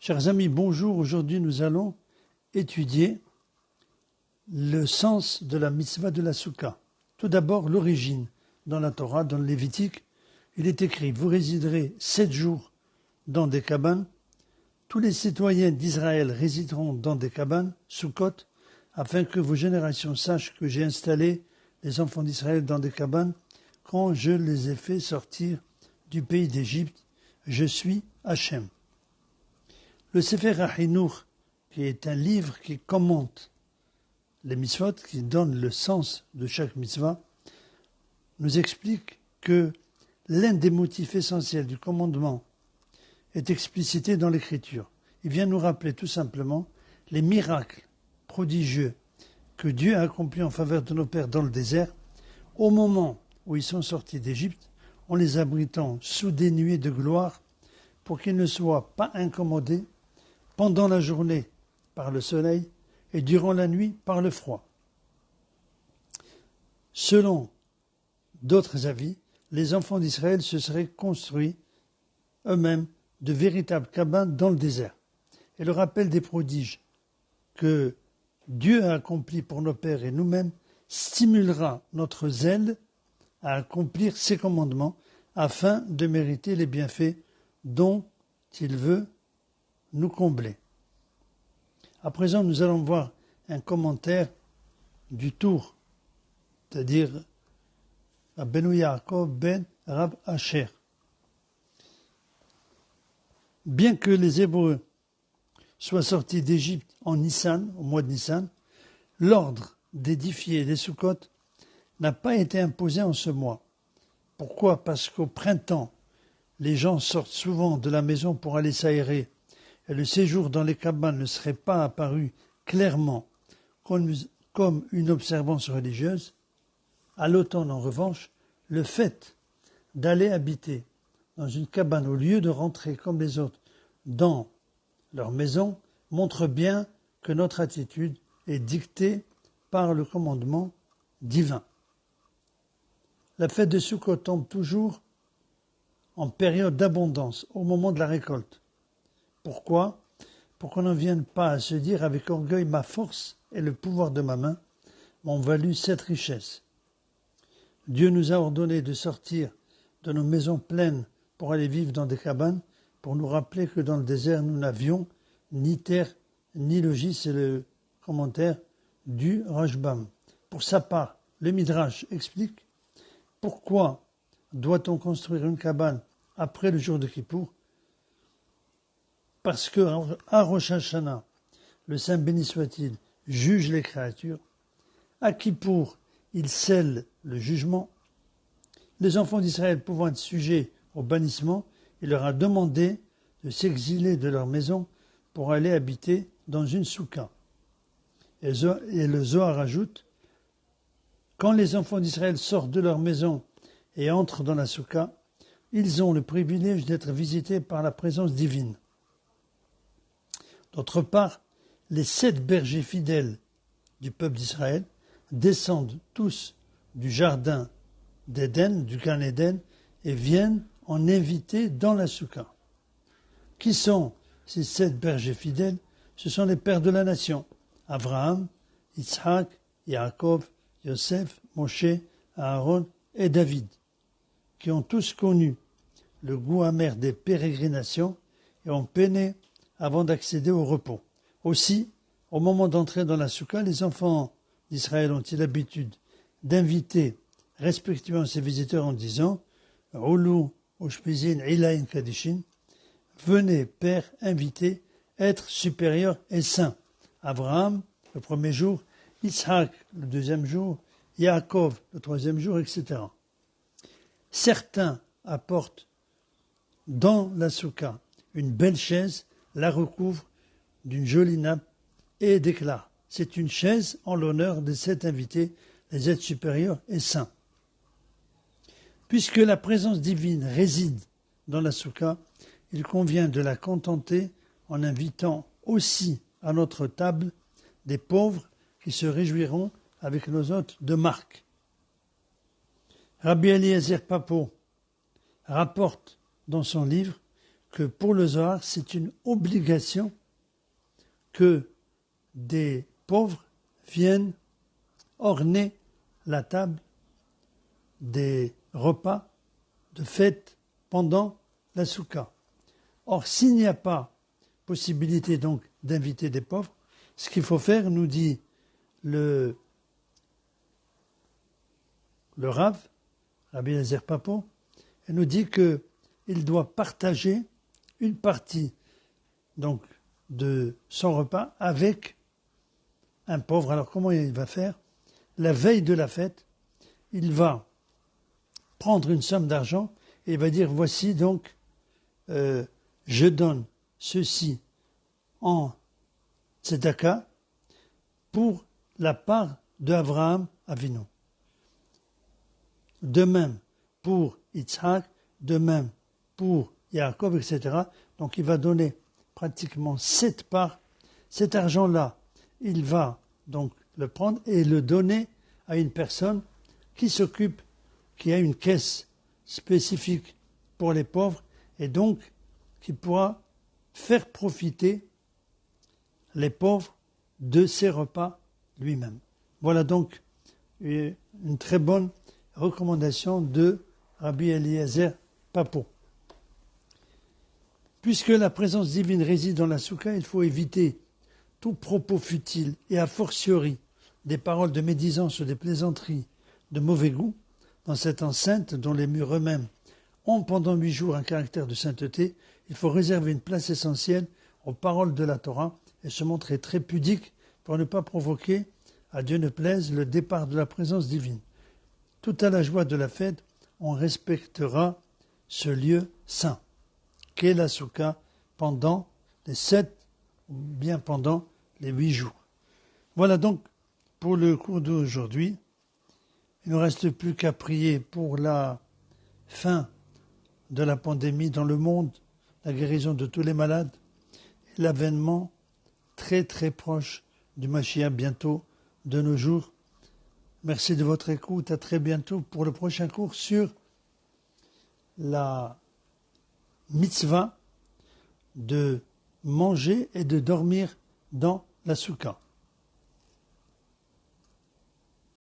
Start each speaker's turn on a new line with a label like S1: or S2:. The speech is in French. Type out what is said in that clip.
S1: Chers amis, bonjour. Aujourd'hui, nous allons étudier le sens de la mitzvah de la Souka. Tout d'abord, l'origine. Dans la Torah, dans le Lévitique, il est écrit « Vous résiderez 7 jours dans des cabanes. Tous les citoyens d'Israël résideront dans des cabanes, Soukot, afin que vos générations sachent que j'ai installé les enfants d'Israël dans des cabanes quand je les ai fait sortir du pays d'Égypte. Je suis Hachem. » Le Sefer HaChinuch, qui est un livre qui commente les mitzvot, qui donne le sens de chaque mitzvah, nous explique que l'un des motifs essentiels du commandement est explicité dans l'Écriture. Il vient nous rappeler tout simplement les miracles prodigieux que Dieu a accomplis en faveur de nos pères dans le désert, au moment où ils sont sortis d'Égypte, en les abritant sous des nuées de gloire, pour qu'ils ne soient pas incommodés pendant la journée par le soleil et durant la nuit par le froid. Selon d'autres avis, les enfants d'Israël se seraient construits eux-mêmes de véritables cabanes dans le désert. Et le rappel des prodiges que Dieu a accomplis pour nos pères et nous-mêmes stimulera notre zèle à accomplir ses commandements afin de mériter les bienfaits dont il veut nous combler. À présent, nous allons voir un commentaire du Tour, c'est-à-dire Rabbeinu Yaakov ben Rab Asher. Bien que les Hébreux soient sortis d'Égypte en Nissan, au mois de Nissan, l'ordre d'édifier les Soukot n'a pas été imposé en ce mois. Pourquoi ? Parce qu'au printemps, les gens sortent souvent de la maison pour aller s'aérer et le séjour dans les cabanes ne serait pas apparu clairement comme une observance religieuse. À l'automne, en revanche, le fait d'aller habiter dans une cabane au lieu de rentrer comme les autres dans leur maison montre bien que notre attitude est dictée par le commandement divin. La fête de Soukhot tombe toujours en période d'abondance, au moment de la récolte. Pourquoi ? Pour qu'on n'en vienne pas à se dire avec orgueil « ma force et le pouvoir de ma main m'ont valu cette richesse ». Dieu nous a ordonné de sortir de nos maisons pleines pour aller vivre dans des cabanes, pour nous rappeler que dans le désert, nous n'avions ni terre ni logis. C'est le commentaire du Rashbam. Pour sa part, le Midrash explique pourquoi doit-on construire une cabane après le jour de Kippour ? Parce que à Rosh Hashanah, le Saint béni soit-il, juge les créatures. À Kippour, il scelle le jugement. Les enfants d'Israël pouvant être sujets au bannissement, il leur a demandé de s'exiler de leur maison pour aller habiter dans une souka. Et le Zohar ajoute, quand les enfants d'Israël sortent de leur maison et entrent dans la souka, ils ont le privilège d'être visités par la présence divine. D'autre part, les 7 bergers fidèles du peuple d'Israël descendent tous du jardin d'Éden, du Gan Éden, et viennent en inviter dans la souka. Qui sont ces 7 bergers fidèles ? Ce sont les pères de la nation, Abraham, Yitzhak, Yaakov, Yosef, Moshe, Aaron et David, qui ont tous connu le goût amer des pérégrinations et ont peiné avant d'accéder au repos. Aussi, au moment d'entrer dans la souka, les enfants d'Israël ont-ils l'habitude d'inviter respectivement ces visiteurs en disant « Oulu, Oshpizin, Ilaïn, Kadishin » venez, Père, inviter, être supérieur et saint. Abraham, le premier jour, Yitzhak, le deuxième jour, Yaakov, le troisième jour, etc. Certains apportent dans la souka une belle chaise, la recouvre d'une jolie nappe et déclare « C'est une chaise en l'honneur de cet invité, les êtres supérieurs et saints. » Puisque la présence divine réside dans la souka, il convient de la contenter en invitant aussi à notre table des pauvres qui se réjouiront avec nos hôtes de marque. Rabbi Eliezer Papo rapporte dans son livre que pour le Zohar, c'est une obligation que des pauvres viennent orner la table des repas de fête pendant la soukha. Or, s'il n'y a pas possibilité donc d'inviter des pauvres, ce qu'il faut faire, nous dit le Rav, Rabbi Eliezer Papo, il nous dit qu'il doit partager une partie donc de son repas avec un pauvre. Alors comment il va faire? La veille de la fête, il va prendre une somme d'argent et il va dire voici donc je donne ceci en tzedaka pour la part d'Abraham Avinu. De même pour Yitzhak, de même pour Yaakov, etc. Donc il va donner pratiquement 7 parts. Cet argent-là, il va donc le prendre et le donner à une personne qui s'occupe, qui a une caisse spécifique pour les pauvres et donc qui pourra faire profiter les pauvres de ses repas lui-même. Voilà donc une très bonne recommandation de Rabbi Eliezer Papo. Puisque la présence divine réside dans la soukha, il faut éviter tout propos futile et a fortiori des paroles de médisance ou des plaisanteries de mauvais goût dans cette enceinte dont les murs eux-mêmes ont pendant 8 jours un caractère de sainteté. Il faut réserver une place essentielle aux paroles de la Torah et se montrer très pudique pour ne pas provoquer, à Dieu ne plaise, le départ de la présence divine. Tout à la joie de la fête, on respectera ce lieu saint, qu'est la soukha, pendant les 7 ou bien pendant les 8 jours. Voilà donc pour le cours d'aujourd'hui. Il ne nous reste plus qu'à prier pour la fin de la pandémie dans le monde, la guérison de tous les malades et l'avènement très très proche du Mashiach bientôt de nos jours. Merci de votre écoute. À très bientôt pour le prochain cours sur la mitzvah de manger et de dormir dans la soukha.